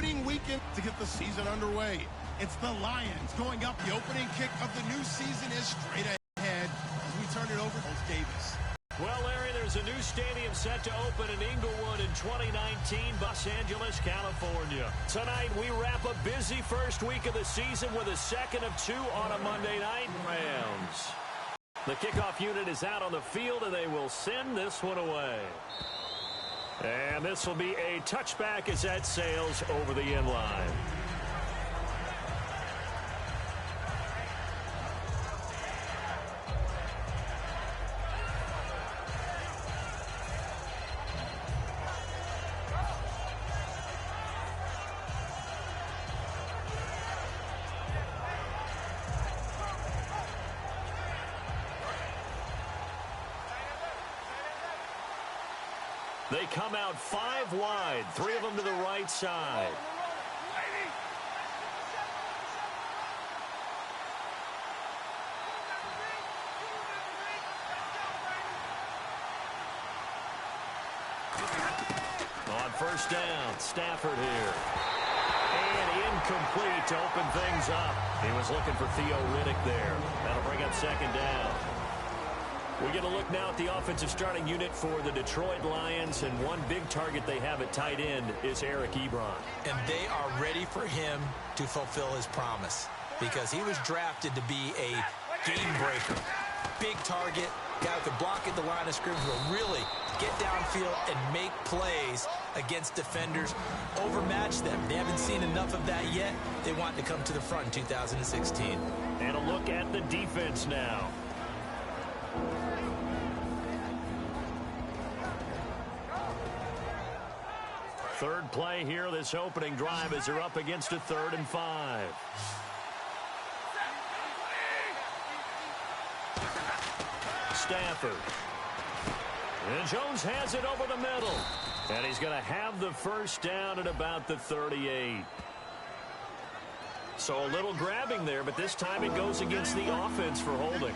opening weekend to get the season underway. It's the Lions going up. The opening kick of the new season is straight ahead as we turn it over to Davis. Well, Larry, there's a new stadium set to open in Inglewood in 2019, Los Angeles, California. Tonight, we wrap a busy first week of the season with a second of 2 on a Monday night. Rams. The kickoff unit is out on the field, and they will send this one away. And this will be a touchback as that sails over the end line. They come out 5 wide, 3 of them to the right side. On first down, Stafford here. And incomplete to open things up. He was looking for Theo Riddick there. That'll bring up second down. We get a look now at the offensive starting unit for the Detroit Lions, and one big target they have at tight end is Eric Ebron. And they are ready for him to fulfill his promise because he was drafted to be a game breaker. Big target, guy who could block at the line of scrimmage, will really get downfield and make plays against defenders, overmatch them. They haven't seen enough of that yet. They want to come to the front in 2016. And a look at the defense now. Third play here, this opening drive, as they're up against a 3rd and 5. Stafford. And Jones has it over the middle. And he's going to have the first down at about the 38. So a little grabbing there, but this time it goes against the offense for holding.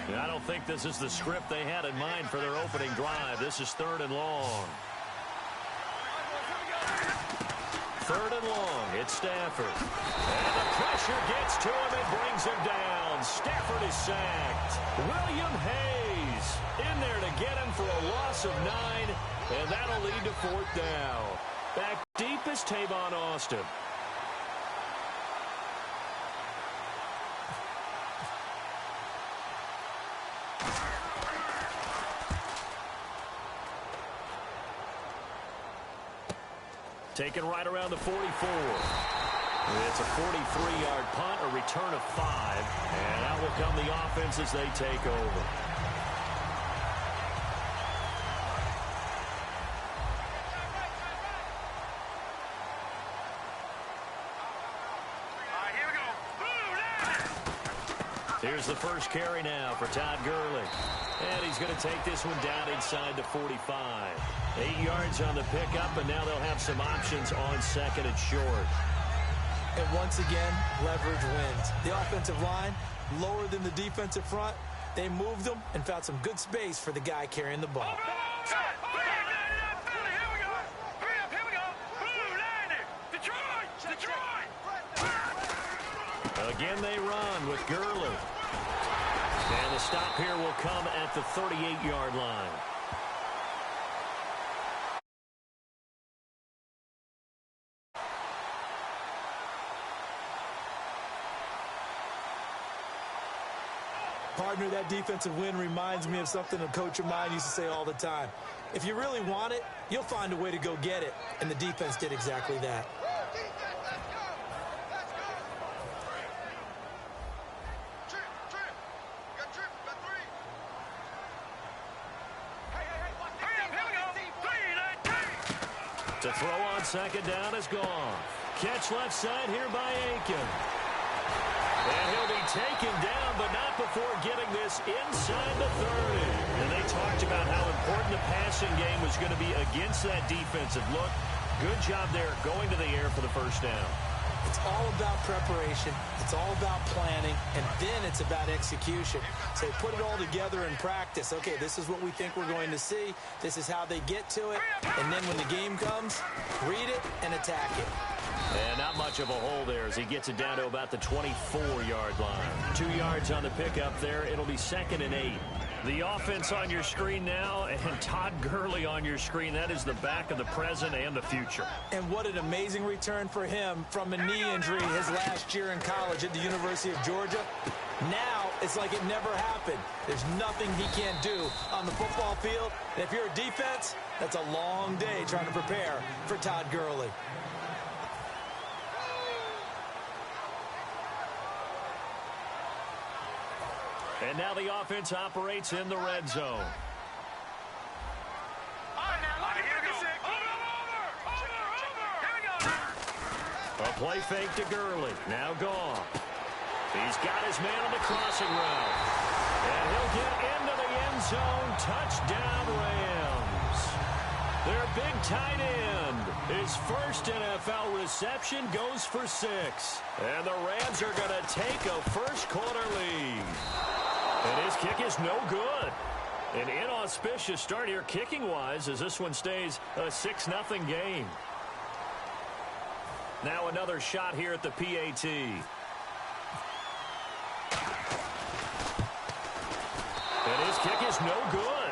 I don't think this is the script they had in mind for their opening drive. This is 3rd and long. 3rd and long. It's Stafford. And the pressure gets to him and brings him down. Stafford is sacked. William Hayes in there to get him for a loss of 9. And that'll lead to 4th down. Back deep is Tavon Austin. Taken right around the 44. It's a 43-yard punt, a return of 5. And out will come the offense as they take over. Here's the first carry now for Todd Gurley. And he's going to take this one down inside the 45. 8 yards on the pickup, and now they'll have some options on 2nd and short. And once again, leverage wins. The offensive line, lower than the defensive front. They moved them and found some good space for the guy carrying the ball. Again, they run with Gurley. And the stop here will come at the 38-yard line. Partner, that defensive win reminds me of something a coach of mine used to say all the time. If you really want it, you'll find a way to go get it. And the defense did exactly that. To throw on 2nd down is gone. Catch left side here by Aiken. And he'll be taken down, but not before getting this inside the 30. And they talked about how important the passing game was going to be against that defensive look. Good job there going to the air for the first down. It's all about preparation. It's all about planning, and then it's about execution. So put it all together in practice. Okay, this is what we think we're going to see. This is how they get to it. And then when the game comes, read it and attack it. And not much of a hole there as he gets it down to about the 24-yard line. 2 yards on the pickup there. It'll be 2nd and 8. The offense on your screen now, and Todd Gurley on your screen. That is the back of the present and the future. And what an amazing return for him from a knee injury his last year in college at the University of Georgia. Now it's like it never happened. There's nothing he can't do on the football field. And if you're a defense, that's a long day trying to prepare for Todd Gurley. And now the offense operates in the red zone. A play fake to Gurley. Now gone. He's got his man on the crossing route. And he'll get into the end zone. Touchdown, Rams. Their big tight end. His first NFL reception goes for 6. And the Rams are going to take a first-quarter lead. And his kick is no good. An inauspicious start here kicking-wise as this one stays a 6-0 game. Now another shot here at the PAT. And his kick is no good.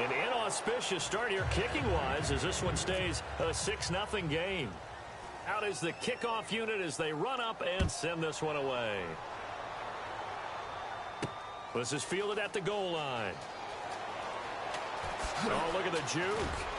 An inauspicious start here kicking-wise as this one stays a 6-0 game. Out is the kickoff unit as they run up and send this one away. This is fielded at the goal line. Oh, look at the juke.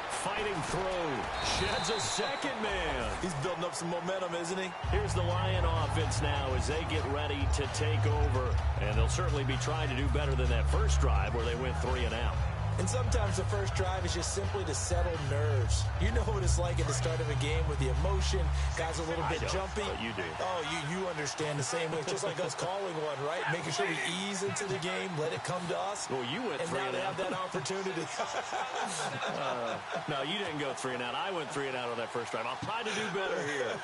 Fighting through. Sheds a second man. He's building up some momentum, isn't he? Here's the Lion offense now as they get ready to take over. And they'll certainly be trying to do better than that first drive where they went 3 and out. And sometimes the first drive is just simply to settle nerves. You know what it's like at the start of a game with the emotion. Guys a little bit jumpy. But you do. Oh, you understand the same way. Just like us calling one, right? Making sure we ease into the game, let it come to us. Well, you went 3 and out. And now they have that opportunity. No, you didn't go 3 and out. I went 3 and out on that first drive. I'll try to do better here.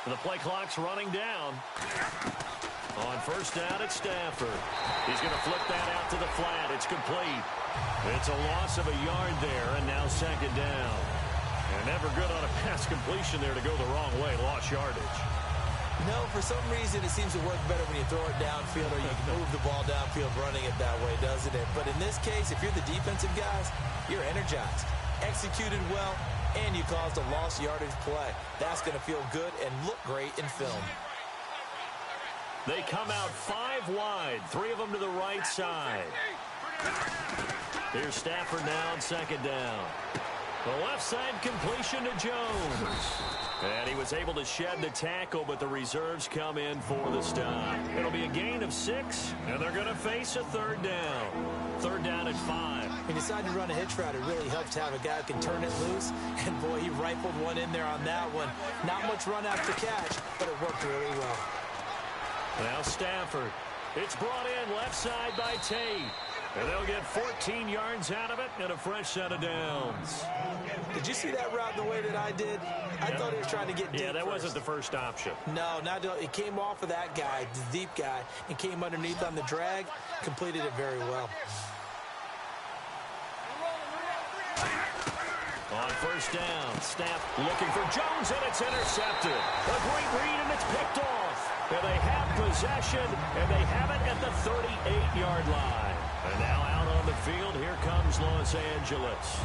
The play clock's running down. On first down, it's Stafford. He's going to flip that out to the flat. It's complete. It's a loss of a yard there, and now 2nd down. And never good on a pass completion there to go the wrong way. Lost yardage. No, for some reason it seems to work better when you throw it downfield or you can move the ball downfield running it that way, doesn't it? But in this case, if you're the defensive guys, you're energized, executed well, and you caused a lost yardage play. That's going to feel good and look great in film. They come out 5 wide, 3 of them to the right side. Here's Stafford now on 2nd down. The left side completion to Jones. And he was able to shed the tackle, but the reserves come in for the stop. It'll be a gain of 6, and they're going to face a 3rd down. 3rd down at 5. He decided to run a hitch route. It really helps to have a guy who can turn it loose. And, boy, he rifled one in there on that one. Not much run after catch, but it worked really well. Now Stafford. It's brought in left side by Tate. And they'll get 14 yards out of it and a fresh set of downs. Did you see that route the way that I did? I thought he was trying to get deep. Yeah, that first. wasn't the first option. No, it came off of that guy, the deep guy, and came underneath on the drag. Completed it very well. On first down, Staff looking for Jones, and it's intercepted. A great read, and it's picked off. And they have possession, and they have it at the 38-yard line. And now out on the field, here comes Los Angeles.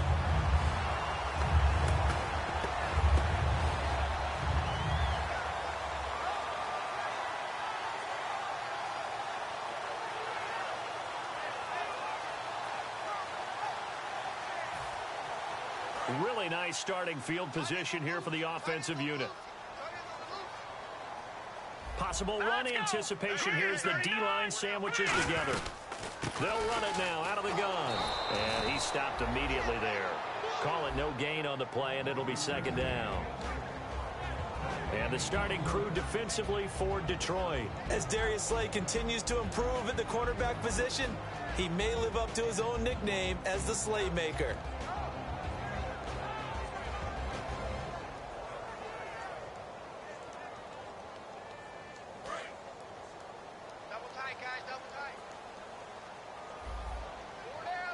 Really nice starting field position here for the offensive unit. Possible run anticipation here as the D-line sandwiches together. They'll run it now out of the gun. And he stopped immediately there. Call it no gain on the play, and it'll be 2nd down. And the starting crew defensively for Detroit. As Darius Slay continues to improve at the quarterback position, He may live up to his own nickname as the Slaymaker.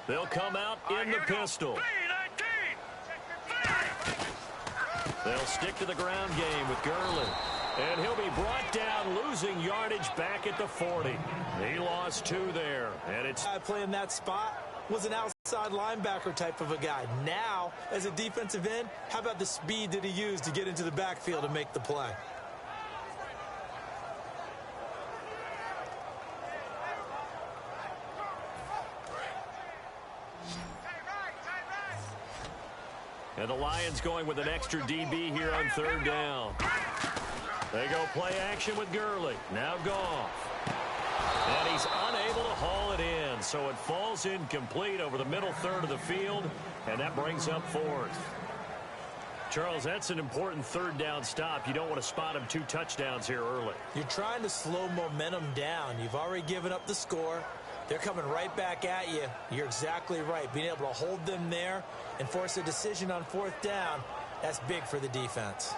They'll come out in the pistol. They'll stick to the ground game with Gurley. And he'll be brought down, losing yardage back at the 40. He lost 2 there. And it's playing that spot was an outside linebacker type of a guy. Now, as a defensive end, how about the speed that he used to get into the backfield and make the play? And the Lions going with an extra DB here on 3rd down. They go play action with Gurley. Now Goff. And he's unable to haul it in. So it falls incomplete over the middle third of the field. And that brings up 4th. Charles, that's an important 3rd down stop. You don't want to spot him 2 touchdowns here early. You're trying to slow momentum down. You've already given up the score. They're coming right back at you. You're exactly right. Being able to hold them there and force a decision on 4th down, that's big for the defense.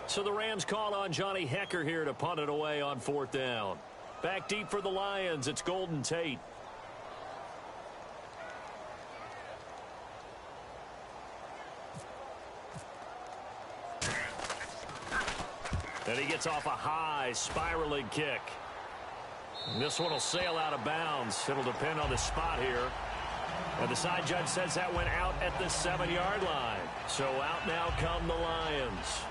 So the Rams call on Johnny Hecker here to punt it away on 4th down. Back deep for the Lions, it's Golden Tate. And he gets off a high spiraling kick. This one will sail out of bounds. It'll depend on the spot here. And the side judge says that went out at the 7-yard line. So out now come the Lions.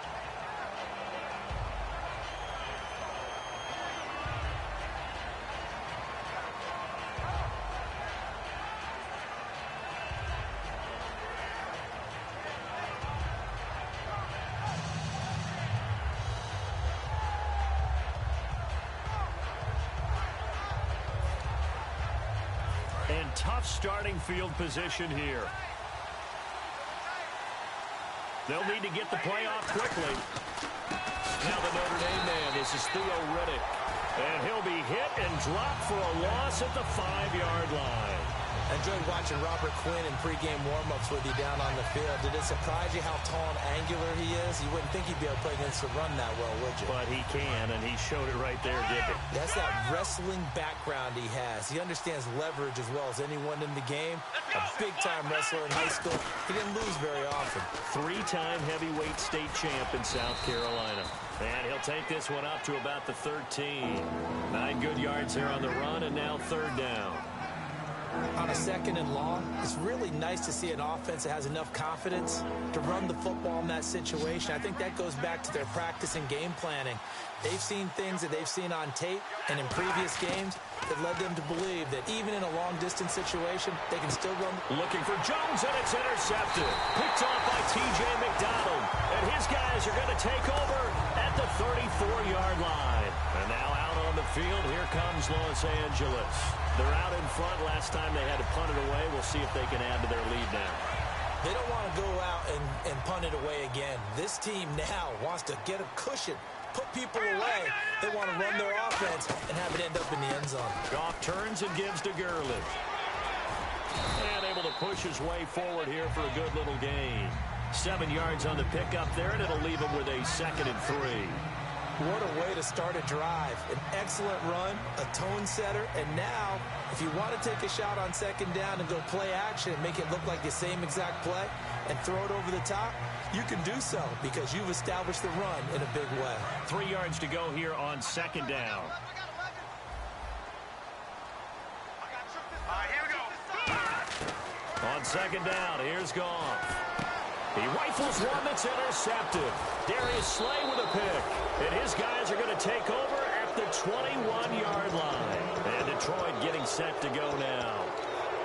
And tough starting field position here. They'll need to get the play off quickly. Now the Notre Dame man, this is Theo Riddick. And he'll be hit and dropped for a loss at the 5-yard line. I enjoyed watching Robert Quinn in pregame warm-ups with you down on the field. Did it surprise you how tall and angular he is? You wouldn't think he'd be able to play against the run that well, would you? But he can, and he showed it right there, didn't he? That's that wrestling background he has. He understands leverage as well as anyone in the game. A big-time wrestler in high school. He didn't lose very often. 3-time heavyweight state champ in South Carolina. And he'll take this one up to about the 13. 9 good yards there on the run, and now 3rd down. On a 2nd and long, it's really nice to see an offense that has enough confidence to run the football in that situation. I think that goes back to their practice and game planning. They've seen things that they've seen on tape and in previous games that led them to believe that even in a long-distance situation, they can still run. Looking for Jones, and it's intercepted. Picked off by T.J. McDonald. And his guys are going to take over at the 34-yard line. And now out on the field, here comes Los Angeles. They're out in front. Last time they had to punt it away. We'll see if they can add to their lead now. They don't want to go out and punt it away again. This team now wants to get a cushion, put people away. They want to run their offense and have it end up in the end zone. Goff turns and gives to Gurley. And able to push his way forward here for a good little gain. 7 yards on the pickup there, and it'll leave him with a 2nd and 3. What a way to start a drive. An excellent run, a tone setter, and now, if you want to take a shot on 2nd down and go play action and make it look like the same exact play and throw it over the top, you can do so because you've established the run in a big way. 3 yards to go here on 2nd down. On 2nd down, here's Goff. He rifles one that's intercepted. Darius Slay with a pick. And his guys are going to take over at the 21-yard line. And Detroit getting set to go now.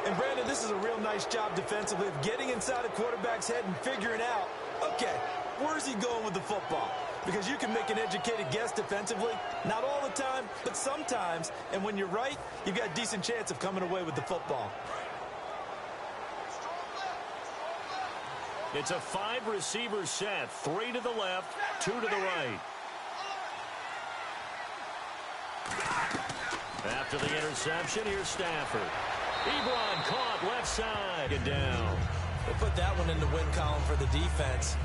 And, Brandon, this is a real nice job defensively of getting inside a quarterback's head and figuring out, okay, where's he going with the football? Because you can make an educated guess defensively. Not all the time, but sometimes. And when you're right, you've got a decent chance of coming away with the football. It's a 5-receiver set. 3 to the left, 2 to the right. After the interception, here's Stafford. Ebron caught left side and down. They put that one in the win column for the defense.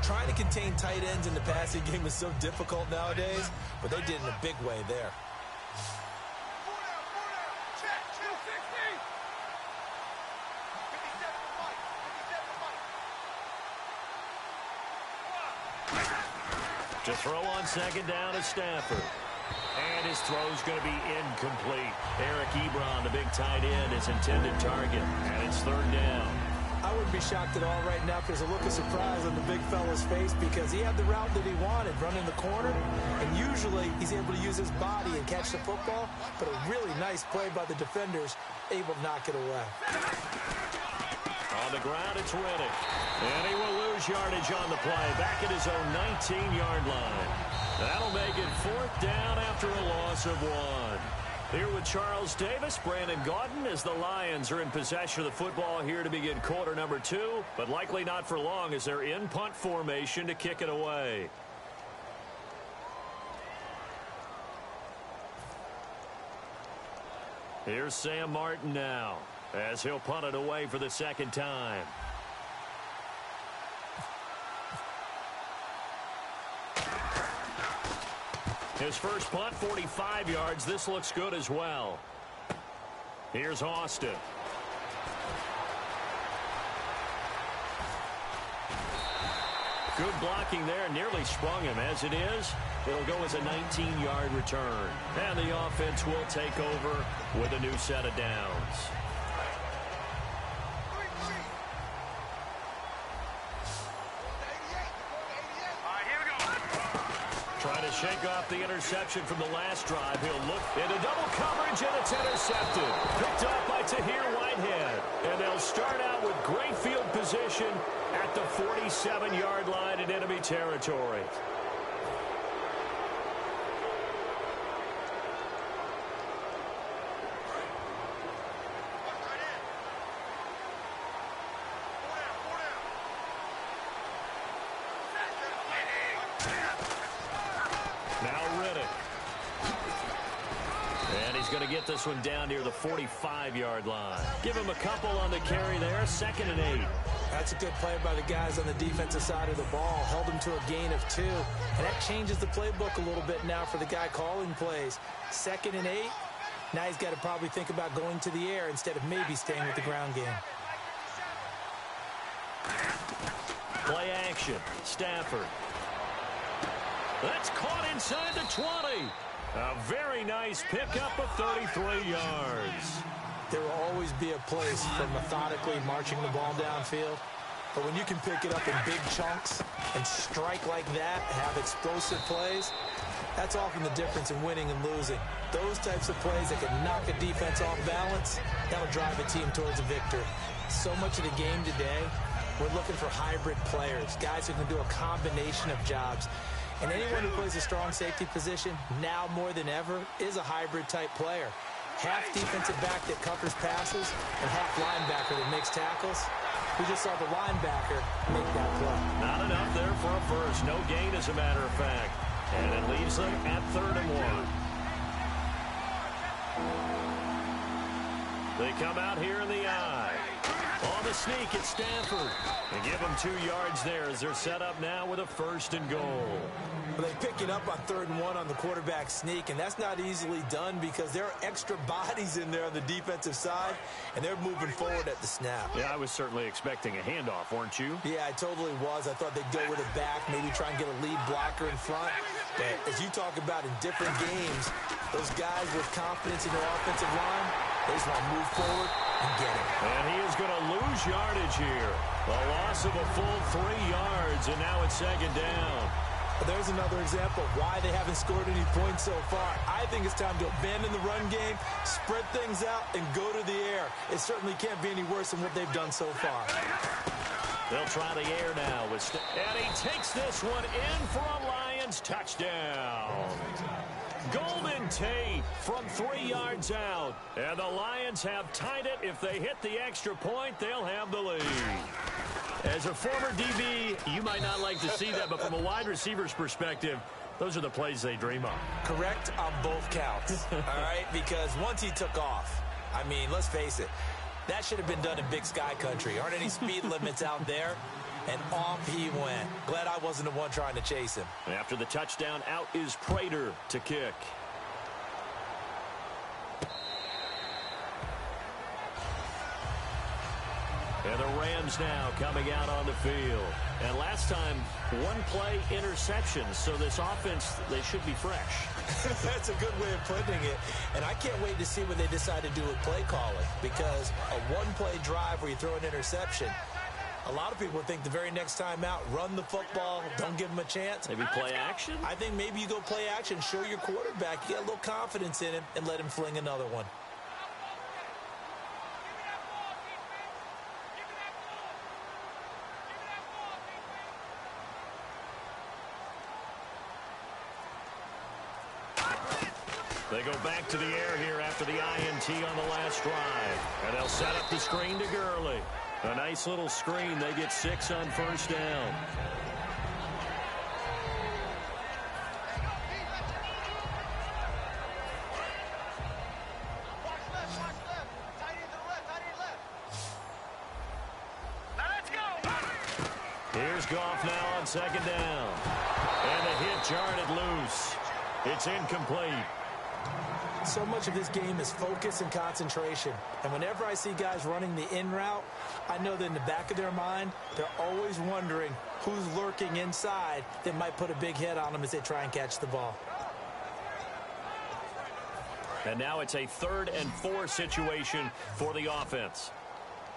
Trying to contain tight ends in the passing game is so difficult nowadays, but they did in a big way there. To throw on second down is Stafford. And his throw's going to be incomplete. Eric Ebron, the big tight end, his intended target. And it's third down. I wouldn't be shocked at all right now if there's a look of surprise on the big fella's face because he had the route that he wanted, running the corner. And usually he's able to use his body and catch the football. But a really nice play by the defenders, able to knock it away. On the ground, it's Riddick. And he will lose yardage on the play, back at his own 19-yard line. That'll make it fourth down after a loss of 1. Here with Charles Davis, Brandon Gaudin, as the Lions are in possession of the football here to begin quarter number 2, but likely not for long as they're in punt formation to kick it away. Here's Sam Martin now, as he'll punt it away for the second time. His first punt, 45 yards. This looks good as well. Here's Austin. Good blocking there. Nearly sprung him. As it is, it'll go as a 19-yard return. And the offense will take over with a new set of downs. Trying to shake off the interception from the last drive. He'll look into double coverage, and it's intercepted. Picked up by Tahir Whitehead. And they'll start out with great field position at the 47-yard line in enemy territory. Going to get this one down near the 45-yard line. Give him a couple on the carry there. 2nd and 8. That's a good play by the guys on the defensive side of the ball. Held him to a gain of 2. And that changes the playbook a little bit now for the guy calling plays. 2nd and 8. Now he's got to probably think about going to the air instead of maybe staying with the ground game. Play action. Stafford. That's caught inside the 20. A very nice pickup of 33 yards. There will always be a place for methodically marching the ball downfield. But when you can pick it up in big chunks and strike like that, have explosive plays, that's often the difference in winning and losing. Those types of plays that can knock a defense off balance, that'll drive a team towards a victory. So much of the game today, we're looking for hybrid players, guys who can do a combination of jobs. And anyone who plays a strong safety position, now more than ever, is a hybrid-type player. Half defensive back that covers passes and half linebacker that makes tackles. We just saw the linebacker make that play. Not enough there for a first. No gain, as a matter of fact. And it leaves them at 3rd and 1. They come out here in the eye. On the sneak, it's Stafford. And give them 2 yards there as they're set up now with a 1st and goal. Well, they pick it up on 3rd and 1 on the quarterback sneak, and that's not easily done because there are extra bodies in there on the defensive side, and they're moving forward at the snap. Yeah, I was certainly expecting a handoff, weren't you? Yeah, I totally was. I thought they'd go with it back, maybe try and get a lead blocker in front. But as you talk about in different games, those guys with confidence in their offensive line, they just want to move forward and get it. And he is going to lose yardage here. A loss of a full 3 yards, and now it's 2nd down. There's another example of why they haven't scored any points so far. I think it's time to abandon the run game, spread things out, and go to the air. It certainly can't be any worse than what they've done so far. They'll try the air now. And he takes this one in for a Lions touchdown. Golden Tate from 3 yards out. And the Lions have tied it. If they hit the extra point, they'll have the lead. As a former DB, you might not like to see that, but from a wide receiver's perspective, Those are the plays they dream of. Correct on both counts, all right? Because once he took off, I mean, let's face it, that should have been done in Big Sky country. Aren't any speed limits out there? And off he went. Glad I wasn't the one trying to chase him. After the touchdown, out is Prater to kick. And the Rams now coming out on the field. And last time, one play interception. So this offense, they should be fresh. That's a good way of putting it. And I can't wait to see what they decide to do with play calling. Because a one-play drive where you throw an interception, a lot of people think the very next time out, run the football, don't give them a chance. Maybe play action? I think maybe you go play action, show your quarterback, you get a little confidence in him, and let him fling another one. They go back to the air here after the INT on the last drive. And they'll set up the screen to Gurley. A nice little screen. They get 6 on first down. Here's Goff now on second down. And the hit jarred loose. It's incomplete. So much of this game is focus and concentration. And whenever I see guys running the in route, I know that in the back of their mind, they're always wondering who's lurking inside that might put a big hit on them as they try and catch the ball. And now it's a 3rd and 4 situation for the offense.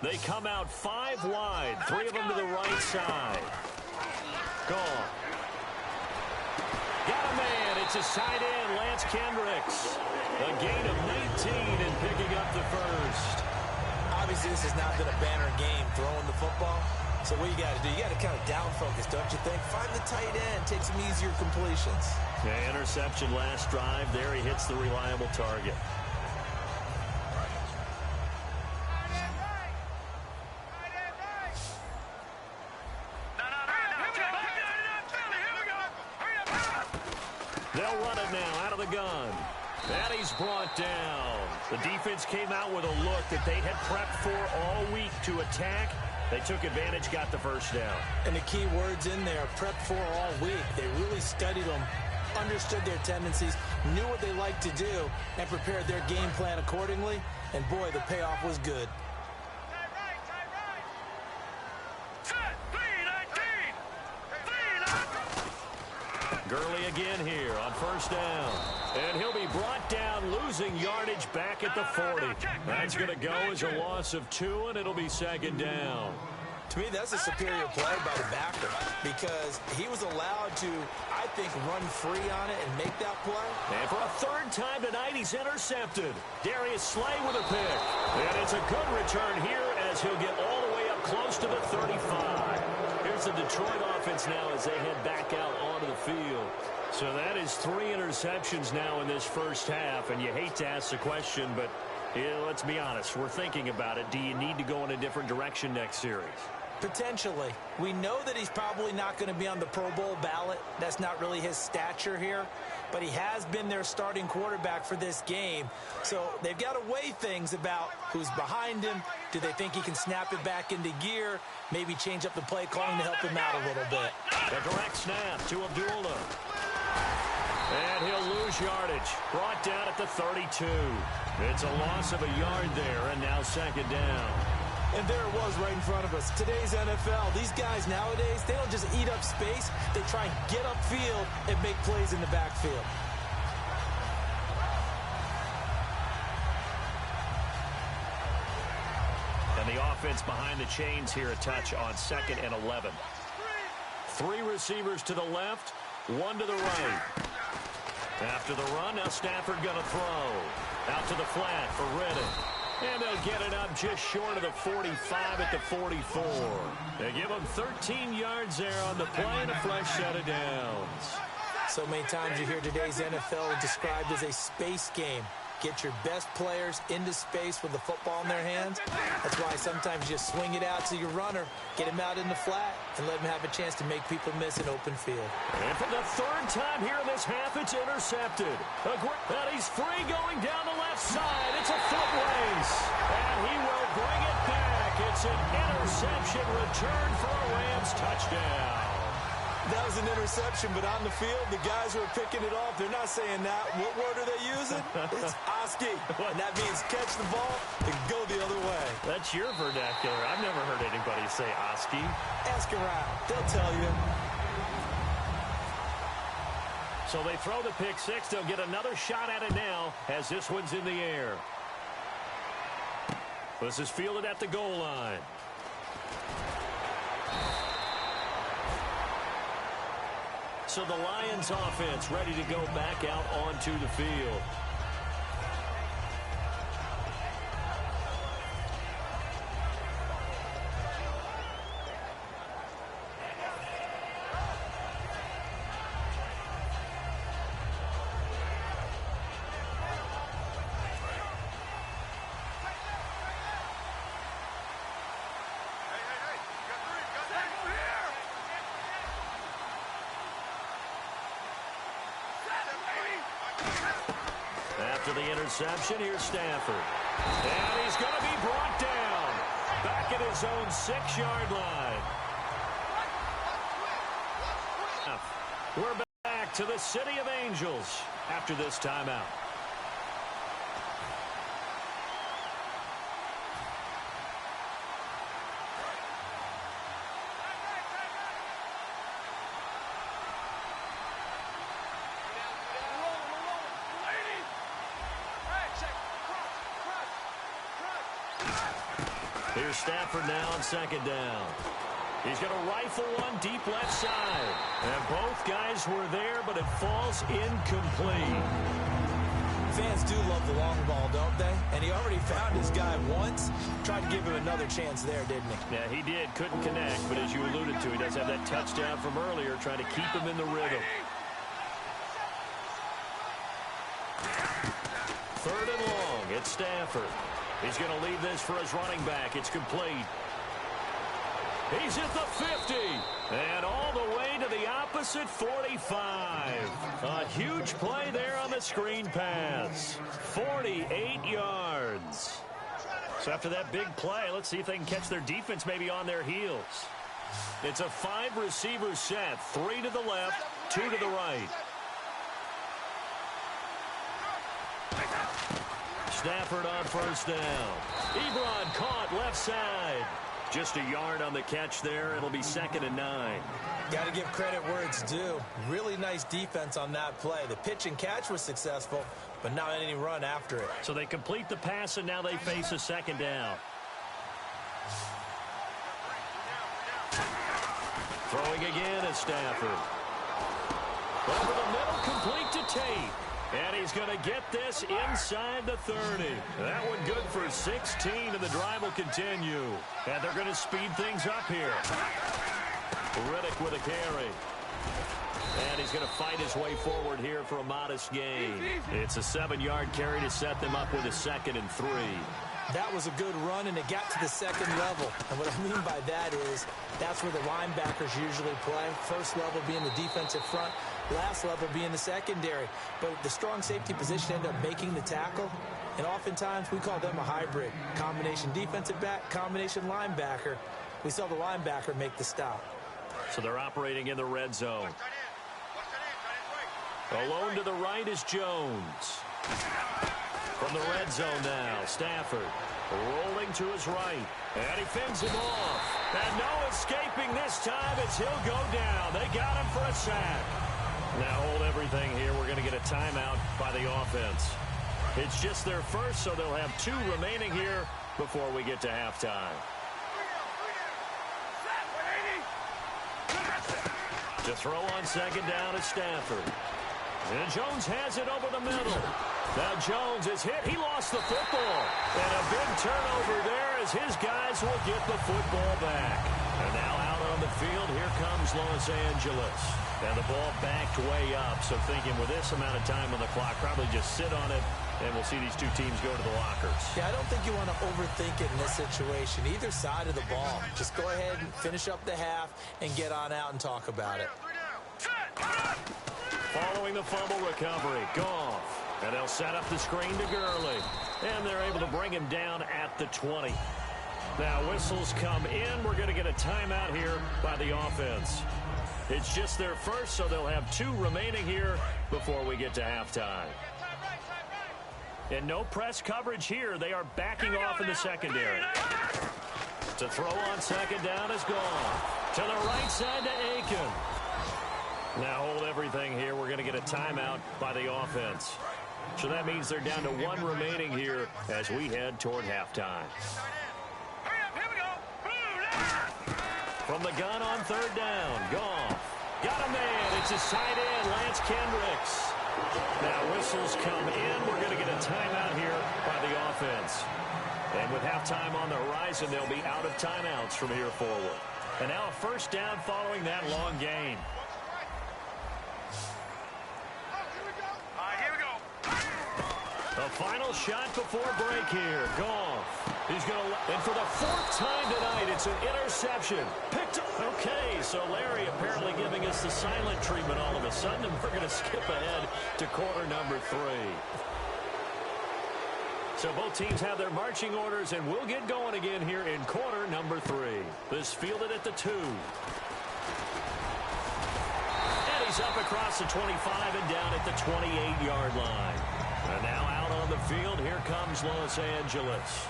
They come out 5 wide, 3 of them to the right side. Gone. Got a man. It's a side in, Lance Kendricks. A gain of 19 and picking up the first. Obviously, this has not been a banner game throwing the football. So what you got to do, you got to kind of down focus, don't you think? Find the tight end, take some easier completions. Yeah, interception last drive. There he hits the reliable target. They'll run it now out of the gun. And he's brought down. The defense came out with a look that they had prepped for all week to attack. They took advantage, got the first down. And the key words in there, prepped for all week. They really studied them, understood their tendencies, knew what they liked to do, and prepared their game plan accordingly. And boy, the payoff was good. Gurley again here on first down. And he'll be brought down, losing yardage back at the 40. That's going to go as a loss of 2, and it'll be second down. To me, that's a superior play by the backer because he was allowed to, I think, run free on it and make that play. And for a 3rd time tonight, he's intercepted. Darius Slay with a pick. And it's a good return here as he'll get all the way up close to the 35. Here's the Detroit offense now as they head back out onto the field. So that is 3 interceptions now in this first half, and you hate to ask the question, but yeah, let's be honest. We're thinking about it. Do you need to go in a different direction next series? Potentially. We know that he's probably not going to be on the Pro Bowl ballot. That's not really his stature here. But he has been their starting quarterback for this game. So they've got to weigh things about who's behind him. Do they think he can snap it back into gear? Maybe change up the play calling to help him out a little bit. A direct snap to Abdullah. And he'll lose yardage. Brought down at the 32. It's a loss of a yard there, and now second down. And there it was right in front of us. Today's NFL, these guys nowadays, they don't just eat up space. They try and get upfield and make plays in the backfield. And the offense behind the chains here a touch on 2nd and 11. 3 receivers to the left, 1 to the right. After the run, now Stafford going to throw. Out to the flat for Riddick. And they'll get it up just short of the 45 at the 44. They give them 13 yards there on the play and a fresh set of downs. So many times you hear today's NFL described as a space game. get your best players into space with the football in their hands. That's why sometimes you just swing it out to your runner, get him out in the flat, and let him have a chance to make people miss an open field. And for the third time here in this half, it's intercepted. And he's free going down the left side. It's a foot race. And he will bring it back. It's an interception return for a Rams touchdown. That was an interception, but on the field, the guys who are picking it off, they're not saying that. What word are they using? It's Oski. And that means catch the ball and go the other way. That's your vernacular. I've never heard anybody say Oski. Ask around. They'll tell you. So they throw the pick six. They'll get another shot at it now as this one's in the air. This is fielded at the goal line. So the Lions offense ready to go back out onto the field. After the interception, here's Stafford. And he's going to be brought down. Back at his own 6-yard line. We're back to the City of Angels after this timeout. Here's Stafford now on second down. He's going to rifle one deep left side. And both guys were there, but it falls incomplete. Fans do love the long ball, don't they? And he already found his guy once. Tried to give him another chance there, didn't he? Yeah, he did. Couldn't connect, but as you alluded to, he does have that touchdown from earlier, trying to keep him in the rhythm. Third and long. It's Stafford. He's going to leave this for his running back. It's complete. He's at the 50. And all the way to the opposite 45. A huge play there on the screen pass. 48 yards. So after that big play, let's see if they can catch their defense maybe on their heels. It's a 5-receiver set. 3 to the left, 2 to the right. Stafford on first down. Ebron caught left side. Just a yard on the catch there. It'll be 2nd and 9. Got to give credit where it's due. Really nice defense on that play. The pitch and catch was successful, but not any run after it. So they complete the pass, and now they face a 2nd down. Throwing again is Stafford. Over the middle, complete to Tate. And he's going to get this inside the 30. That one good for 16, and the drive will continue. And they're going to speed things up here. Riddick with a carry. And he's going to fight his way forward here for a modest gain. It's a 7-yard carry to set them up with a 2nd and 3. That was a good run, and it got to the 2nd level. And what I mean by that is that's where the linebackers usually play. First level being the defensive front, last level being the secondary. But the strong safety position ended up making the tackle. And oftentimes we call them a hybrid. Combination defensive back, combination linebacker. We saw the linebacker make the stop. So they're operating in the red zone. Alone to the right is Jones. From the red zone now, Stafford rolling to his right. And he fends him off. And no escaping this time as he'll go down. They got him for a sack. Now hold everything here. We're going to get a timeout by the offense. It's just their first, so they'll have 2 remaining here before we get to halftime. To throw on 2nd down is Stafford. And Jones has it over the middle. Now Jones is hit. He lost the football. And a big turnover there as his guys will get the football back. And now out on the field, here comes Los Angeles. And the ball backed way up. So thinking with this amount of time on the clock, probably just sit on it And we'll see these two teams go to the lockers. Yeah, I don't think you want to overthink it in this situation. Either side of the ball. Just go ahead and finish up the half and get on out and talk about it. Following the fumble recovery, Goff. And they'll set up the screen to Gurley. And they're able to bring him down at the 20. Now whistles come in. We're going to get a timeout here by the offense. It's just their first, so they'll have 2 remaining here before we get to halftime. And no press coverage here. They are backing off in the secondary. To throw on second down is Goff. To the right side to Aiken. Now hold everything here. We're going to get a timeout by the offense. So that means they're down to 1 remaining here as we head toward halftime. From the gun on third down, Goff. Got a man. It's his tight end, Lance Kendricks. Now whistles come in. We're going to get a timeout here by the offense. And with halftime on the horizon, they'll be out of timeouts from here forward. And now a first down following that long gain. A final shot before break here. Goff. He's going to, and for the 4th time tonight, it's an interception. Picked up. Okay, so Larry apparently giving us the silent treatment all of a sudden, and we're going to skip ahead to quarter number 3. So both teams have their marching orders, and we'll get going again here in quarter number 3. This fielded at the 2. And he's up across the 25 and down at the 28-yard line. And now out on the field, here comes Los Angeles.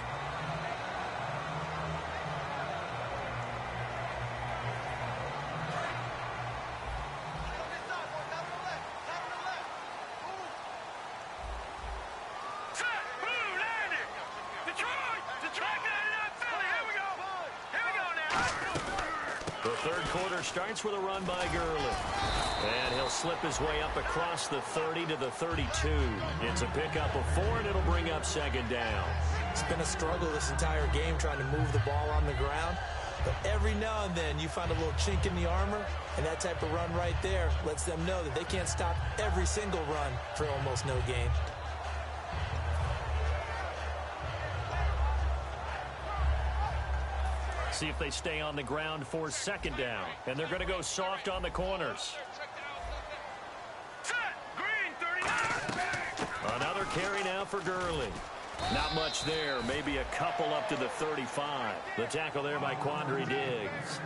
The third quarter starts with a run by Gurley. And he'll slip his way up across the 30 to the 32. It's a pickup of 4, and it'll bring up second down. It's been a struggle this entire game trying to move the ball on the ground. But every now and then you find a little chink in the armor, and that type of run right there lets them know that they can't stop every single run for almost no gain. See if they stay on the ground for second down. And they're going to go soft on the corners. Another carry now for Gurley. Not much there. Maybe a couple up to the 35. The tackle there by Quandre Diggs.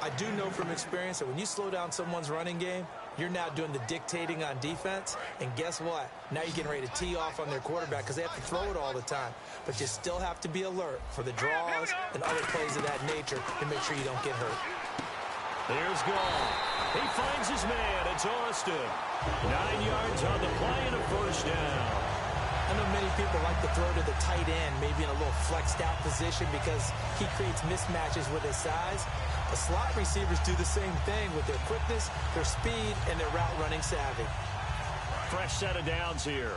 I do know from experience that when you slow down someone's running game, you're now doing the dictating on defense. And guess what? Now you're getting ready to tee off on their quarterback because they have to throw it all the time. But you still have to be alert for the draws and other plays of that nature to make sure you don't get hurt. There's Goff. He finds his man. It's Austin. 9 yards on the play and a first down. I know many people like to throw to the tight end, maybe in a little flexed out position because he creates mismatches with his size. The slot receivers do the same thing with their quickness, their speed, and their route running savvy. Fresh set of downs here.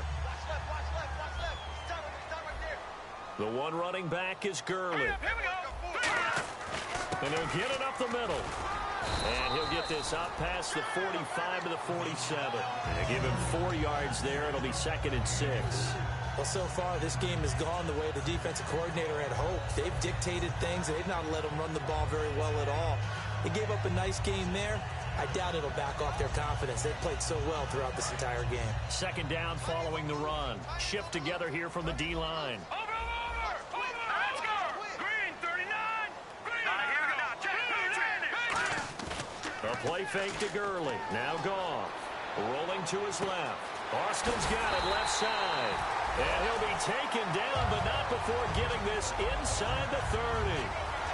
The one running back is Gurley. And he'll get it up the middle. And he'll get this up past the 45 to the 47. And they give him 4 yards there. It'll be 2nd and 6. Well, so far, this game has gone the way the defensive coordinator had hoped. They've dictated things. They've not let them run the ball very well at all. They gave up a nice game there. I doubt it'll back off their confidence. They've played so well throughout this entire game. Second down following the run. Shift together here from the D-line. A play fake to Gurley. Now Goff. Rolling to his left. Austin's got it left side. And he'll be taken down, but not before getting this inside the 30.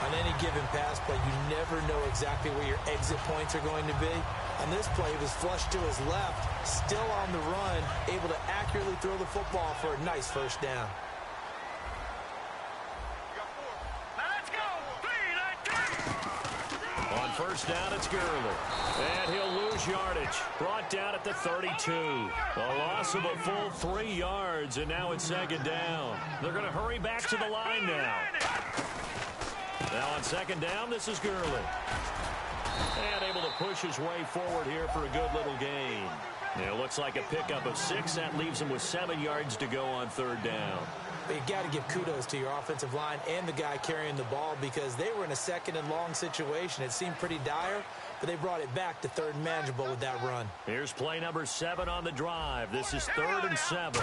On any given pass play, you never know exactly where your exit points are going to be. On this play, he was flushed to his left, still on the run, able to accurately throw the football for a nice first down. On first down, it's Gurley. And he'll lose yardage. Brought down at the 32. A loss of a full 3 yards, and now it's second down. They're going to hurry back to the line now. Now on second down, this is Gurley. And able to push his way forward here for a good little gain. It looks like a pickup of 6. That leaves him with 7 yards to go on 3rd down. But you got to give kudos to your offensive line and the guy carrying the ball because they were in a 2nd and long situation. It seemed pretty dire, but they brought it back to 3rd and manageable with that run. Here's play number 7 on the drive. This is 3rd and 7.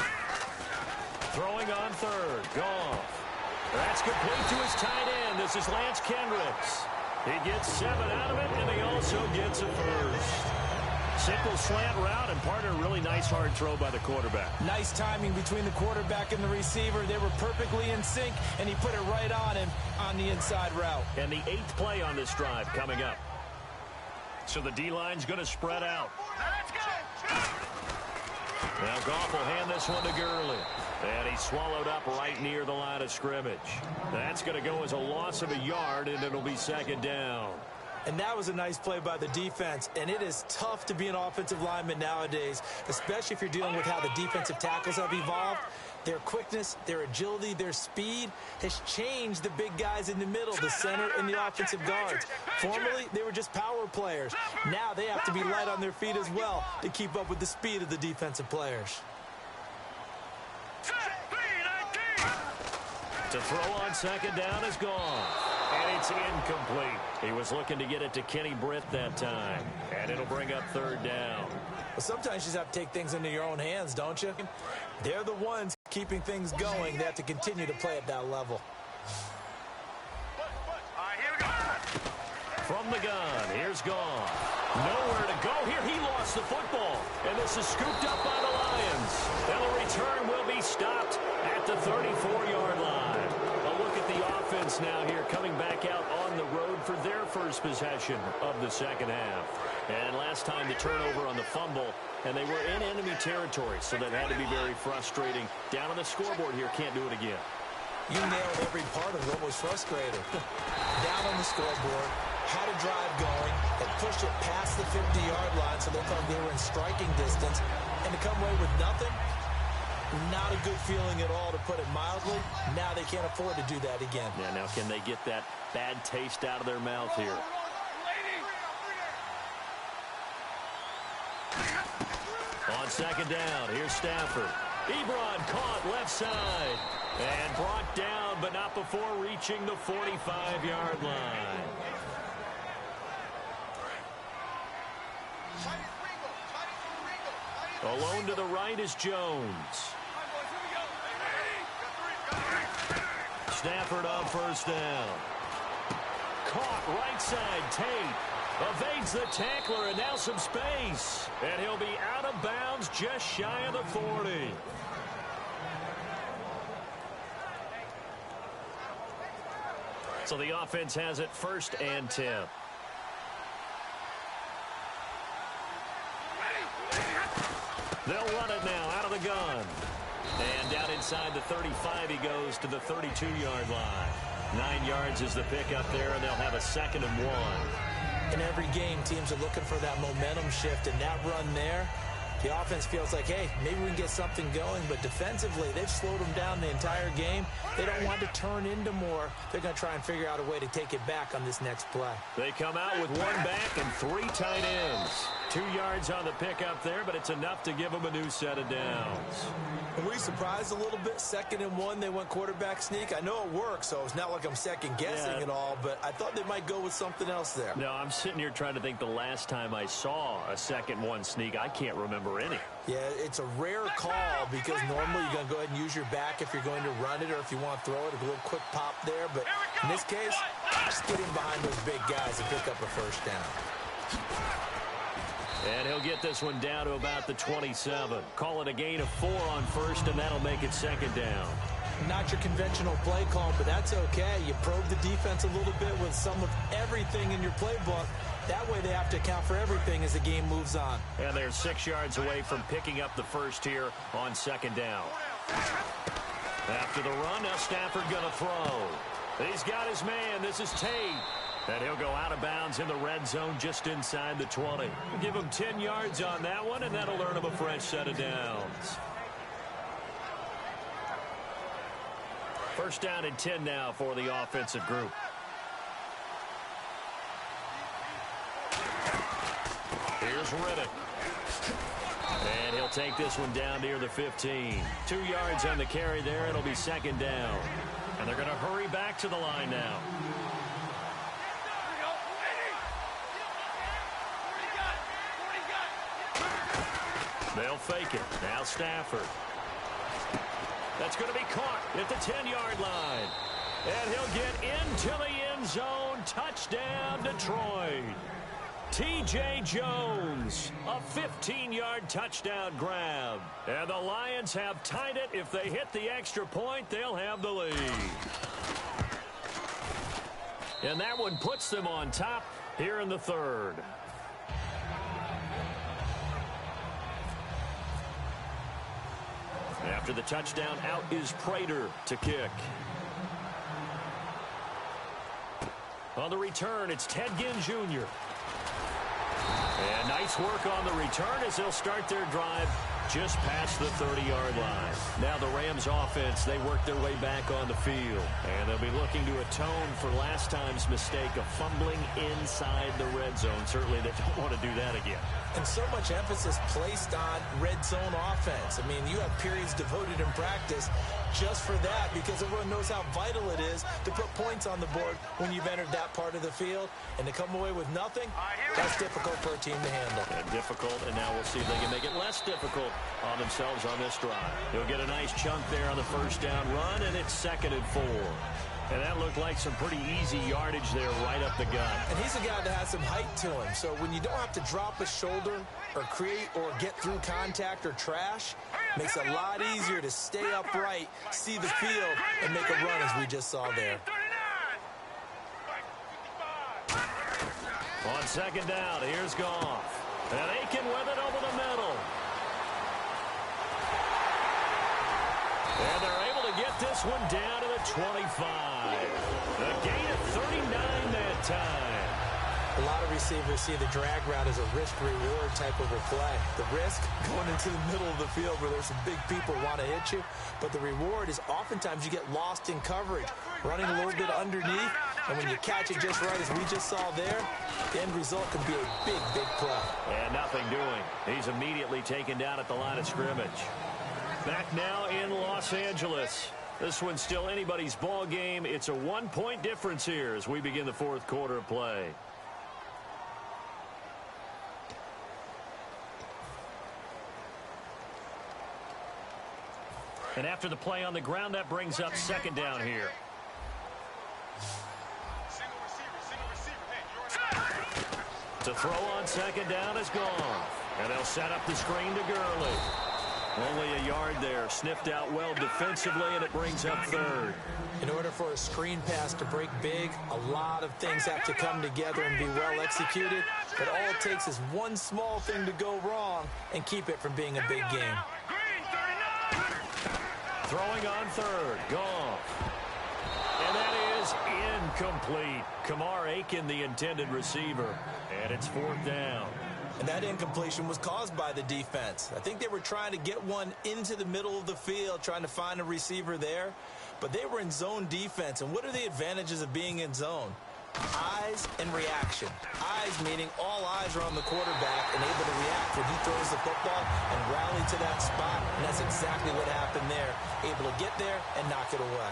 Throwing on 3rd. Goff. That's complete to his tight end. This is Lance Kendricks. He gets 7 out of it, and he also gets a first. Simple slant route, and part of a really nice hard throw by the quarterback. Nice timing between the quarterback and the receiver. They were perfectly in sync, and he put it right on him on the inside route. And the 8th play on this drive coming up. So the D-line's going to spread out. Now Goff will hand this one to Gurley. And he's swallowed up right near the line of scrimmage. That's going to go as a loss of a yard, and it'll be 2nd down. And that was a nice play by the defense, and it is tough to be an offensive lineman nowadays, especially if you're dealing with how the defensive tackles have evolved. Their quickness, their agility, their speed has changed the big guys in the middle, the center, and the offensive guards. Formerly, they were just power players. Now they have to be light on their feet as well to keep up with the speed of the defensive players. To throw on 2nd down is gone. And it's incomplete. He was looking to get it to Kenny Britt that time. And it'll bring up 3rd down. Well, sometimes you just have to take things into your own hands, don't you? They're the ones keeping things going. They have to continue to play at that level. From the gun, here's Goff. Nowhere to go here. He lost the football. And this is scooped up by the Lions. And the return will be stopped at the 34-yard line. A look at the offense now here coming back out on the road for their first possession of the 2nd half. And last time the turnover on the fumble, and they were in enemy territory, so that had to be very frustrating. Down on the scoreboard here, can't do it again. You nailed every part of what was frustrating. Down on the scoreboard, had a drive going, and pushed it past the 50-yard line so they thought they were in striking distance, and to come away with nothing, not a good feeling at all, to put it mildly. Now they can't afford to do that again. Yeah, now can they get that bad taste out of their mouth here? On 2nd down, here's Stafford. Ebron caught left side and brought down, but not before reaching the 45-yard line. Alone to the right is Jones. Stafford on 1st down. Caught right side, Tate. Evades the tackler, and now some space. And he'll be out of bounds just shy of the 40. So the offense has it 1st and 10. They'll run it now out of the gun. And down inside the 35, he goes to the 32-yard line. 9 yards is the pickup there, and they'll have a 2nd and 1. In every game, teams are looking for that momentum shift, and that run there, the offense feels like, hey, maybe we can get something going, but defensively, they've slowed them down the entire game. They don't want to turn into more. They're going to try and figure out a way to take it back on this next play. They come out with 1 back and 3 tight ends. 2 yards on the pickup there, but it's enough to give them a new set of downs. Were we surprised a little bit? 2nd and 1, they went quarterback sneak. I know it works, so it's not like I'm second-guessing at all, but I thought they might go with something else there. No, I'm sitting here trying to think the last time I saw a 2nd-1 sneak. I can't remember any. Yeah, it's a rare call because normally you're going to go ahead and use your back if you're going to run it or if you want to throw it, a little quick pop there. But in this case, just get in behind those big guys and pick up a 1st down. And he'll get this one down to about the 27. Call it a gain of 4 on 1st, and that'll make it 2nd down. Not your conventional play call, but that's okay. You probe the defense a little bit with some of everything in your playbook. That way they have to account for everything as the game moves on. And they're 6 yards away from picking up the 1st here on 2nd down. After the run, now Stafford going to throw. He's got his man. This is Tate. And he'll go out of bounds in the red zone just inside the 20. Give him 10 yards on that one, and that'll earn him a fresh set of downs. 1st down and 10 now for the offensive group. Here's Riddick. And he'll take this one down near the 15. 2 yards on the carry there. It'll be second down. And they're going to hurry back to the line now. They'll fake it. Now Stafford. That's going to be caught at the 10-yard line. And he'll get into the end zone. Touchdown, Detroit. T.J. Jones, a 15-yard touchdown grab. And the Lions have tied it. If they hit the extra point, they'll have the lead. And that one puts them on top here in the third. After the touchdown, out is Prater to kick. On the return, it's Ted Ginn Jr. And nice work on the return as they'll start their drive just past the 30-yard line. Now the Rams offense, they work their way back on the field. And they'll be looking to atone for last time's mistake of fumbling inside the red zone. Certainly they don't want to do that again. And so much emphasis placed on red zone offense. I mean, you have periods devoted in practice just for that because everyone knows how vital it is to put points on the board when you've entered that part of the field. And to come away with nothing, that's difficult for a team to handle. And difficult, and now we'll see if they can make it less difficult on themselves on this drive. He'll get a nice chunk there on the first down run, and it's 2nd and 4. And that looked like some pretty easy yardage there right up the gut. And he's a guy that has some height to him. So when you don't have to drop a shoulder or create or get through contact or trash, makes it a lot easier to stay upright, see the field, and make a run as we just saw there. On 2nd down, here's Goff. And Aiken with it over the middle. And they're able to get this one down to the 25. A gain of 39 that time. A lot of receivers see the drag route as a risk-reward type of a play. The risk, going into the middle of the field where there's some big people who want to hit you. But the reward is oftentimes you get lost in coverage, running a little bit underneath. And when you catch it just right, as we just saw there, the end result can be a big, big play. And nothing doing. He's immediately taken down at the line of scrimmage. Back now in Los Angeles. This one's still anybody's ball game. It's a 1-point difference here as we begin the 4th quarter of play. And after the play on the ground, that brings up 2nd down here. To throw on 2nd down is Goff. And they'll set up the screen to Gurley. Only a yard there. Sniffed out well defensively, and it brings up 3rd. In order for a screen pass to break big, a lot of things have to come together and be well executed. But all it takes is one small thing to go wrong and keep it from being a big game. Throwing on 3rd. Goff. And that is incomplete. Kamar Aiken, the intended receiver. And it's 4th down. And that incompletion was caused by the defense. I think they were trying to get one into the middle of the field, trying to find a receiver there. But they were in zone defense. And what are the advantages of being in zone? Eyes and reaction. Eyes meaning all eyes are on the quarterback and able to react when he throws the football and rally to that spot. And that's exactly what happened there. Able to get there and knock it away.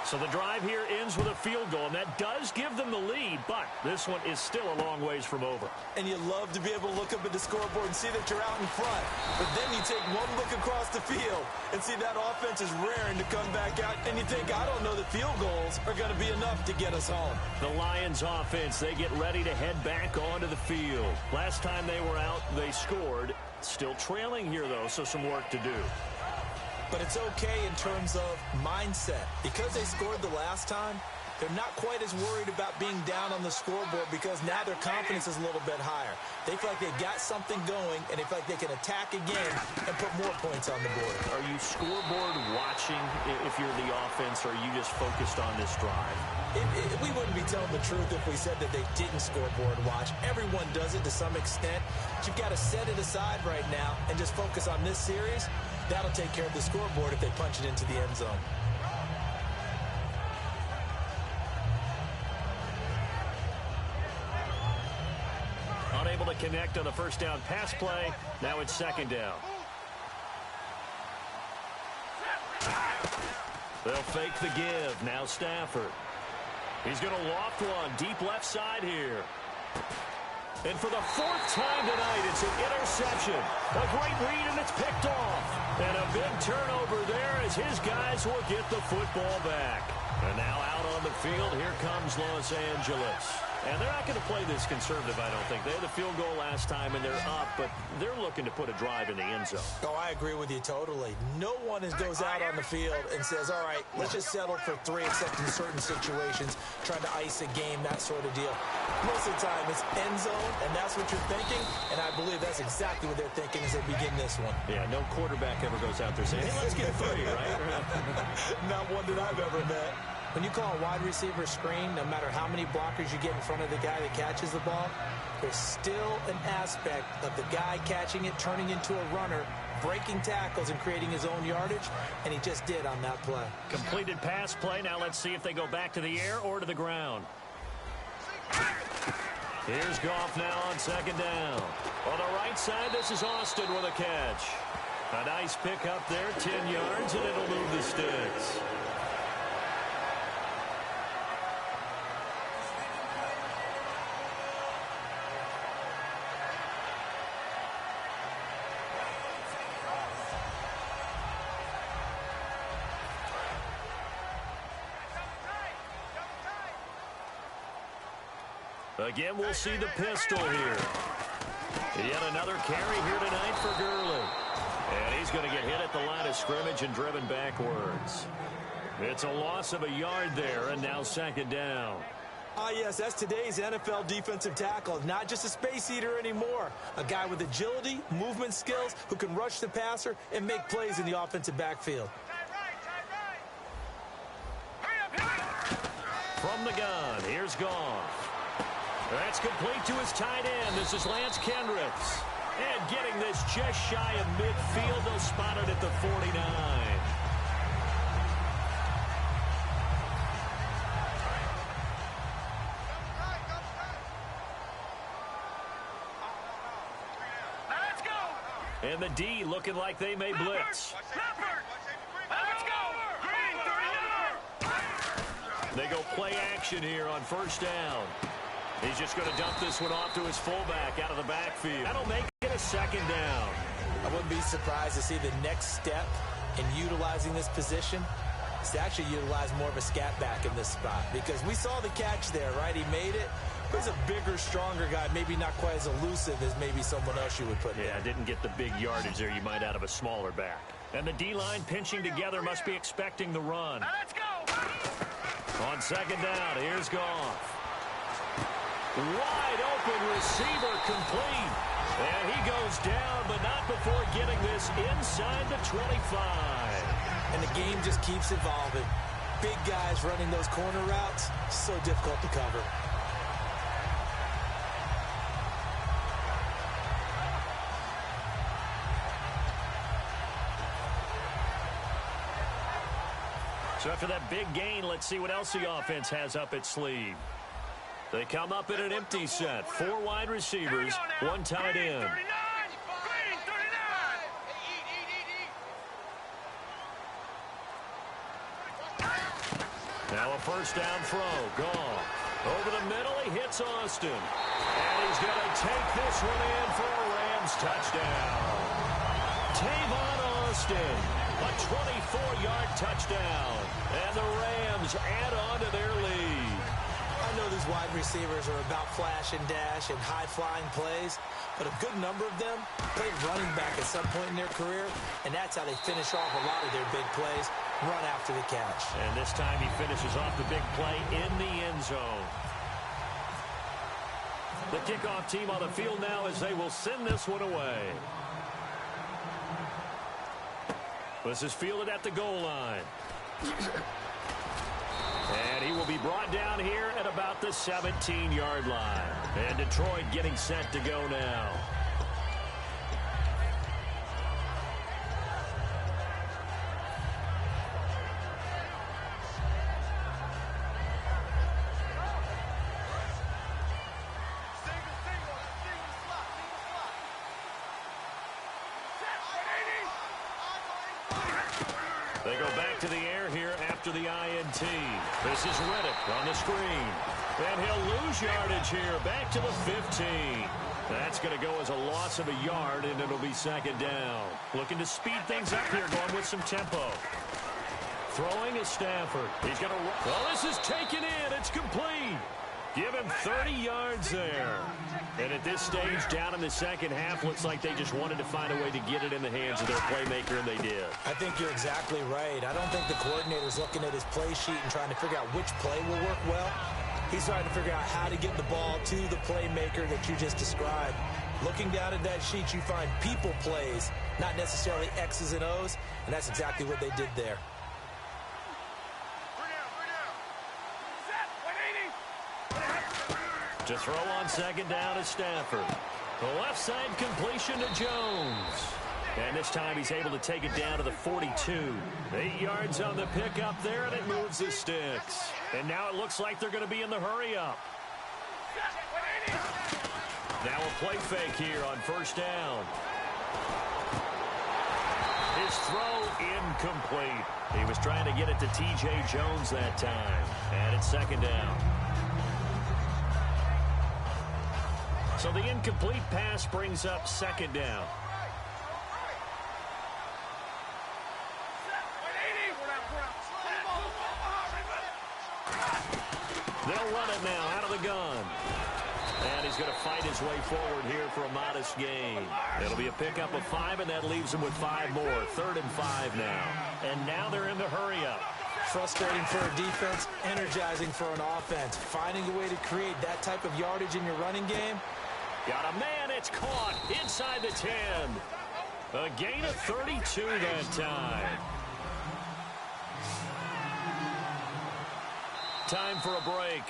So the drive here ends with a field goal, and that does give them the lead, but this one is still a long ways from over. And you love to be able to look up at the scoreboard and see that you're out in front. But then you take one look across the field and see that offense is raring to come back out, and you think, I don't know that field goals are going to be enough to get us home. The Lions offense, they get ready to head back onto the field. Last time they were out, they scored. Still trailing here, though, so some work to do. But it's okay in terms of mindset. Because they scored the last time, they're not quite as worried about being down on the scoreboard because now their confidence is a little bit higher. They feel like they've got something going, and they feel like they can attack again and put more points on the board. Are you scoreboard watching if you're the offense, or are you just focused on this drive? We wouldn't be telling the truth if we said that they didn't scoreboard watch. Everyone does it to some extent. But you've got to set it aside right now and just focus on this series. That'll take care of the scoreboard if they punch it into the end zone. Unable to connect on the first down pass play. Now it's second down. They'll fake the give. Now Stafford. He's going to loft one deep left side here. And for the fourth time tonight, it's an interception. A great read, and it's picked off. And a big turnover there as his guys will get the football back. And now out on the field, here comes Los Angeles. And they're not going to play this conservative, I don't think. They had the field goal last time, and they're up, but they're looking to put a drive in the end zone. Oh, I agree with you totally. No one goes out on the field and says, all right, let's just settle for 3, except in certain situations, trying to ice a game, that sort of deal. Most of the time, it's end zone, and that's what you're thinking, and I believe that's exactly what they're thinking as they begin this one. Yeah, no quarterback ever goes out there saying, hey, let's get 3, right? Not one that I've ever met. When you call a wide receiver a screen, no matter how many blockers you get in front of the guy that catches the ball, there's still an aspect of the guy catching it, turning into a runner, breaking tackles and creating his own yardage, and he just did on that play. Completed pass play. Now let's see if they go back to the air or to the ground. Here's Goff now on second down. On the right side, this is Austin with a catch. A nice pick up there, 10 yards, and it'll move the sticks. Again, we'll see the pistol here. Yet another carry here tonight for Gurley. And he's going to get hit at the line of scrimmage and driven backwards. It's a loss of a yard there, and now second down. Ah, yes, that's today's NFL defensive tackle. Not just a space eater anymore. A guy with agility, movement skills, who can rush the passer and make plays in the offensive backfield. From the gun, here's Goff. That's complete to his tight end. This is Lance Kendricks. And getting this just shy of midfield. They'll spot it at the 49. And the D looking like they may blitz. They go play action here on first down. He's just going to dump this one off to his fullback out of the backfield. That'll make it a second down. I wouldn't be surprised to see the next step in utilizing this position is to actually utilize more of a scat back in this spot, because we saw the catch there, right? He made it. He's a bigger, stronger guy, maybe not quite as elusive as maybe someone else you would put in. Yeah, didn't get the big yardage there you might out of a smaller back. And the D-line pinching together must be expecting the run. Let's go! On second down, here's Goff. Wide open receiver complete. And he goes down, but not before getting this inside the 25. And the game just keeps evolving. Big guys running those corner routes, so difficult to cover. So after that big gain, let's see what else the offense has up its sleeve. They come up in an empty set. 4 wide receivers, 1 tight end. Now a first down throw. Goff. Over the middle, he hits Austin. And he's going to take this one in for a Rams touchdown. Tavon Austin, a 24-yard touchdown. And the Rams add on to their lead. I know these wide receivers are about flash and dash and high-flying plays, but a good number of them played running back at some point in their career, and that's how they finish off a lot of their big plays, run after the catch. And this time he finishes off the big play in the end zone. The kickoff team on the field now as they will send this one away. This is fielded at the goal line. And he will be brought down here at about the 17-yard line. And Detroit getting set to go now. They go back to the air here after the INT. This is Riddick on the screen. And he'll lose yardage here, back to the 15. That's going to go as a loss of a yard, and it'll be second down. Looking to speed things up here, going with some tempo. Throwing is Stafford. He's going to run. Well, this is taken in. It's complete. Give him 30 yards there. And at this stage, down in the second half, looks like they just wanted to find a way to get it in the hands of their playmaker, and they did. I think you're exactly right. I don't think the coordinator's looking at his play sheet and trying to figure out which play will work well. He's trying to figure out how to get the ball to the playmaker that you just described. Looking down at that sheet, you find people plays, not necessarily X's and O's, and that's exactly what they did there. To throw on second down is Stafford. The left side completion to Jones. And this time he's able to take it down to the 42. 8 yards on the pickup there, and it moves the sticks. And now it looks like they're going to be in the hurry-up. Now a play fake here on first down. His throw incomplete. He was trying to get it to T.J. Jones that time. And it's second down. So the incomplete pass brings up second down. They'll run it now out of the gun. And he's going to fight his way forward here for a modest gain. It'll be a pickup of 5, and that leaves him with 5 more. 3rd and 5 now. And now they're in the hurry-up. Frustrating for a defense, energizing for an offense. Finding a way to create that type of yardage in your running game. Got a man, it's caught inside the 10. A gain of 32 that time. Time for a break.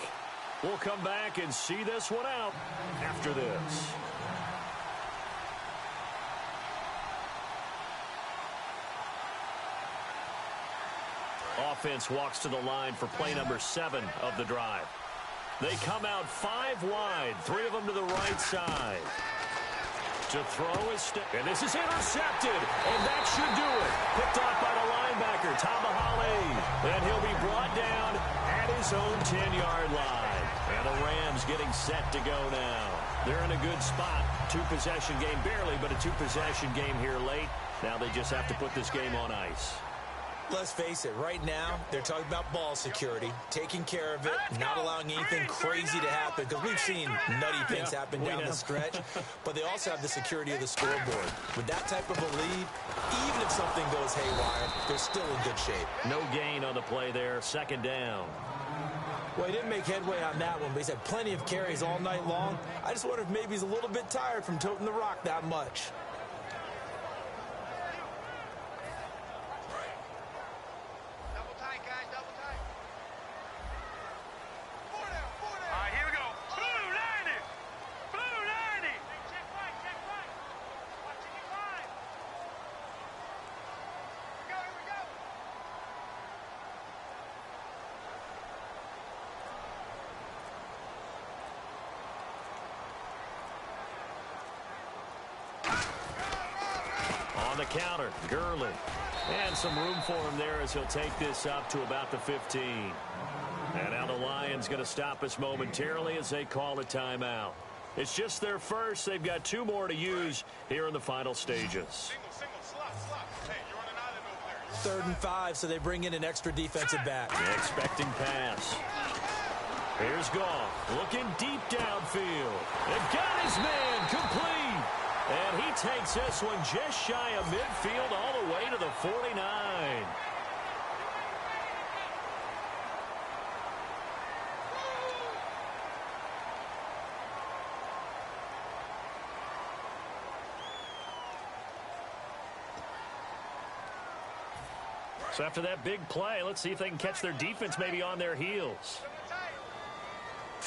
We'll come back and see this one out after this. Offense walks to the line for play number 7 of the drive. They come out 5 wide, 3 of them to the right side. To throw is, and this is intercepted, and that should do it. Picked off by the linebacker, Tamahale, and he'll be brought down at his own 10-yard line. And the Rams getting set to go now. They're in a good spot. 2-possession game, barely, but a 2-possession game here late. Now they just have to put this game on ice. Let's face it, right now, they're talking about ball security, taking care of it, not allowing anything crazy to happen, because we've seen nutty things happen down the stretch, but they also have the security of the scoreboard. With that type of a lead, even if something goes haywire, they're still in good shape. No gain on the play there, second down. Well, he didn't make headway on that one, but he's had plenty of carries all night long. I just wonder if maybe he's a little bit tired from toting the rock that much. On the counter, Gurley. And some room for him there as he'll take this up to about the 15. And now the Lions going to stop us momentarily as they call a timeout. It's just their first. They've got 2 more to use here in the final stages. 3rd and 5, so they bring in an extra defensive back. Expecting pass. Here's Goff, looking deep downfield. They've got his man complete. And he takes this one just shy of midfield all the way to the 49. So after that big play, let's see if they can catch their defense maybe on their heels.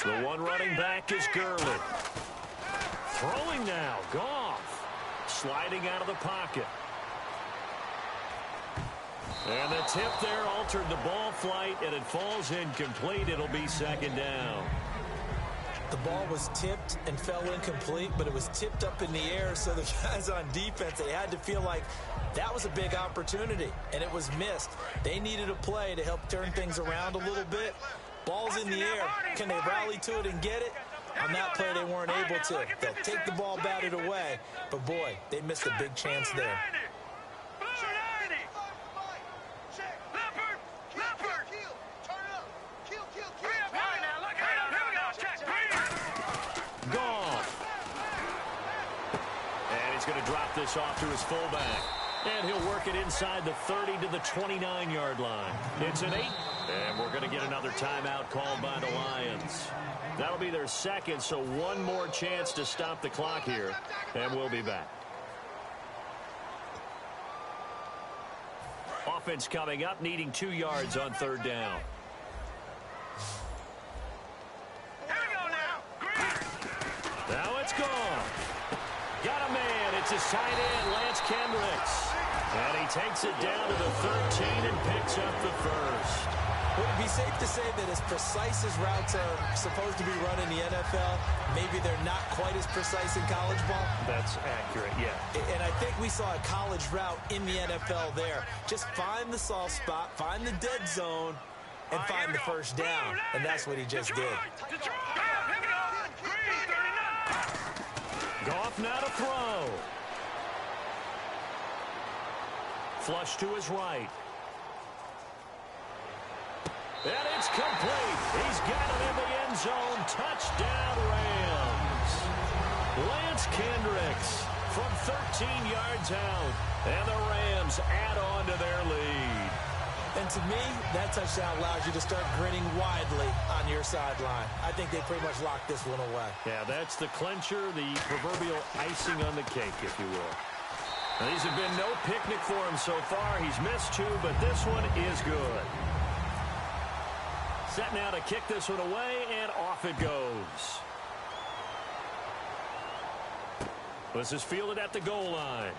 The one running back is Gurley. Throwing now, Goff. Sliding out of the pocket. And the tip there altered the ball flight, and it falls incomplete. It'll be second down. The ball was tipped and fell incomplete, but it was tipped up in the air, so the guys on defense, they had to feel like that was a big opportunity, and it was missed. They needed a play to help turn things around a little bit. Ball's in the air. Can they rally to it and get it? On that play, they weren't able to. They'll take the ball, bat it away, but boy, they missed a big chance there. Drop this off to his fullback. And he'll work it inside the 30 to the 29-yard line. It's an 8. And we're going to get another timeout called by the Lions. That'll be their second, so one more chance to stop the clock here. And we'll be back. Offense coming up, needing 2 yards on third down. Now it's gone. Got a man. It's his tight end, Lance Kendricks. And he takes it down to the 13 and picks up the first. Would it be safe to say that as precise as routes are supposed to be run in the NFL, maybe they're not quite as precise in college ball? That's accurate, yeah. And I think we saw a college route in the NFL there. Just find the soft spot, find the dead zone, and find the first down. And that's what he just did. Goff now to throw. Flush to his right. And it's complete. He's got it in the end zone. Touchdown, Rams. Lance Kendricks from 13 yards out. And the Rams add on to their lead. And to me, that touchdown allows you to start grinning widely on your sideline. I think they pretty much locked this one away. Yeah, that's the clincher, the proverbial icing on the cake, if you will. Now, these have been no picnic for him so far. He's missed 2, but this one is good. Set now to kick this one away, and off it goes. This is fielded at the goal line.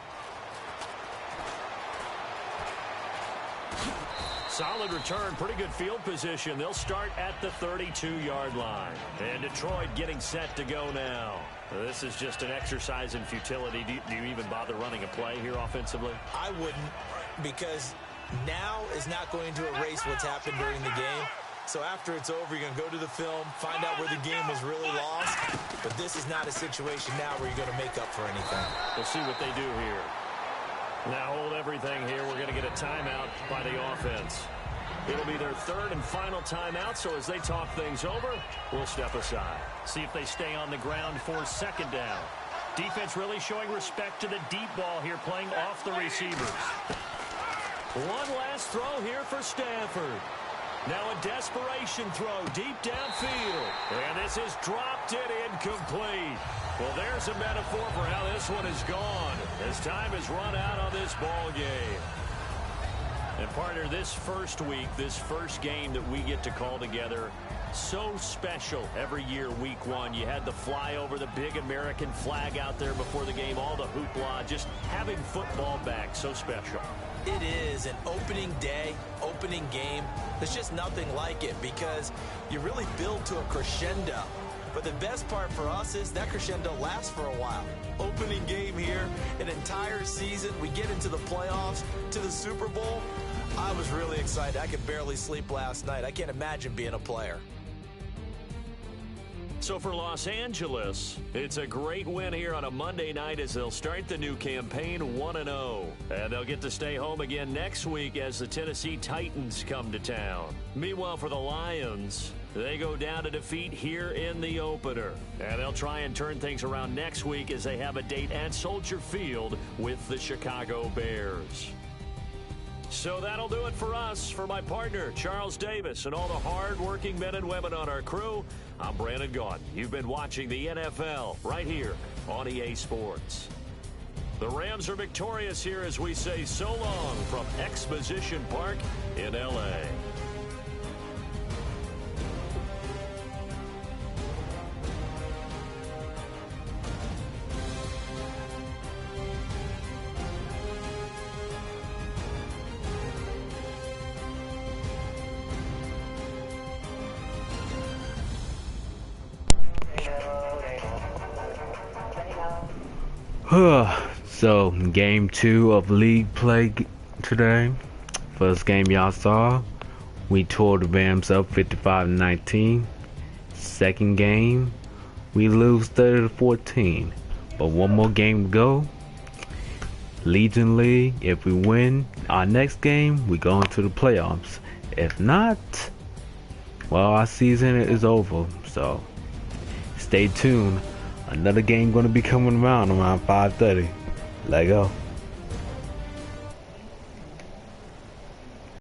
Solid return, pretty good field position. They'll start at the 32-yard line. And Detroit getting set to go now. This is just an exercise in futility. Do you even bother running a play here offensively? I wouldn't, because now is not going to erase what's happened during the game. So after it's over, you're going to go to the film, find out where the game was really lost. But this is not a situation now where you're going to make up for anything. We'll see what they do here. Now hold everything here. We're going to get a timeout by the offense. It'll be their third and final timeout, so as they talk things over, we'll step aside. See if they stay on the ground for second down. Defense really showing respect to the deep ball here, playing off the receivers. One last throw here for Stafford. Now a desperation throw deep downfield. And this is dropped it incomplete. Well, there's a metaphor for how this one is gone as time has run out on this ball game. And partner, this first week, this first game that we get to call together, so special every year, week one. You had the flyover, the big American flag out there before the game, all the hoopla, just having football back, so special. It is an opening day, opening game. There's just nothing like it because you really build to a crescendo. But the best part for us is that crescendo lasts for a while. Opening game here, an entire season. We get into the playoffs, to the Super Bowl. I was really excited. I could barely sleep last night. I can't imagine being a player. So for Los Angeles, it's a great win here on a Monday night as they'll start the new campaign 1-0. And they'll get to stay home again next week as the Tennessee Titans come to town. Meanwhile, for the Lions, they go down to defeat here in the opener. And they'll try and turn things around next week as they have a date at Soldier Field with the Chicago Bears. So that'll do it for us. For my partner, Charles Davis, and all the hard-working men and women on our crew, I'm Brandon Gaudin. You've been watching the NFL right here on EA Sports. The Rams are victorious here as we say so long from Exposition Park in L.A. So, game 2 of league play today. First game y'all saw, we tore the Rams up 55-19. Second game, we lose 30-14. But one more game to go. Legion League, if we win our next game, we go into the playoffs. If not, well, our season is over. So, stay tuned. Another game gonna be coming around 5:30. Let go.